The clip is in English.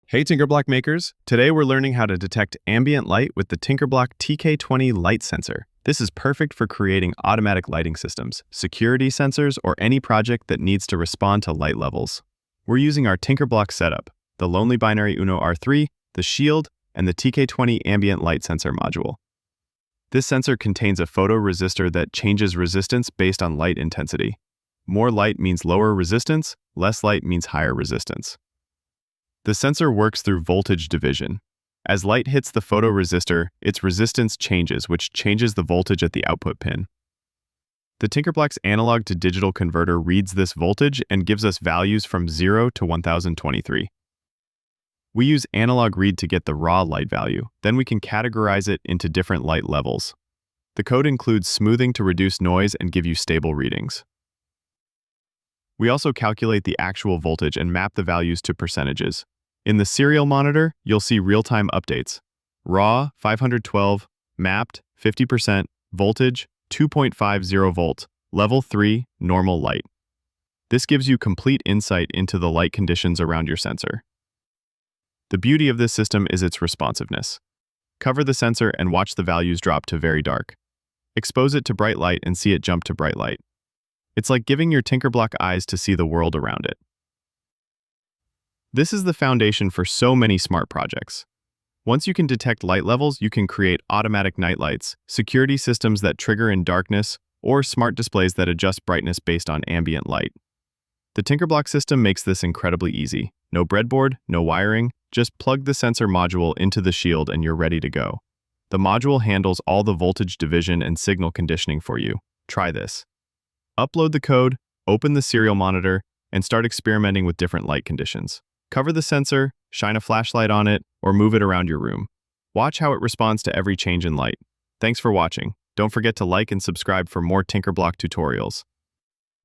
Hey TinkerBlock makers! Today we're learning how to detect ambient light with the TinkerBlock TK20 Light Sensor. This is perfect for creating automatic lighting systems, security sensors, or any project that needs to respond to light levels. We're using our TinkerBlock setup, the lonely Binary UNO R3, the Shield, and the TK20 Ambient Light Sensor module. This sensor contains a photoresistor that changes resistance based on light intensity. More light means lower resistance, less light means higher resistance. The sensor works through voltage division. As light hits the photoresistor, its resistance changes, which changes the voltage at the output pin. The TinkerBlock's analog to digital converter reads this voltage and gives us values from 0 to 1023. We use analog read to get the raw light value, then we can categorize it into different light levels. The code includes smoothing to reduce noise and give you stable readings. We also calculate the actual voltage and map the values to percentages. In the serial monitor, you'll see real-time updates. Raw, 512, mapped, 50%, voltage, 2.50 volt, level 3, normal light. This gives you complete insight into the light conditions around your sensor. The beauty of this system is its responsiveness. Cover the sensor and watch the values drop to very dark. Expose it to bright light and see it jump to bright light. It's like giving your TinkerBlock eyes to see the world around it. This is the foundation for so many smart projects. Once you can detect light levels, you can create automatic night lights, security systems that trigger in darkness, or smart displays that adjust brightness based on ambient light. The TinkerBlock system makes this incredibly easy. No breadboard, no wiring, just plug the sensor module into the Shield and you're ready to go. The module handles all the voltage division and signal conditioning for you. Try this. Upload the code, open the serial monitor, and start experimenting with different light conditions. Cover the sensor, shine a flashlight on it, or move it around your room. Watch how it responds to every change in light. Thanks for watching. Don't forget to like and subscribe for more TinkerBlock tutorials.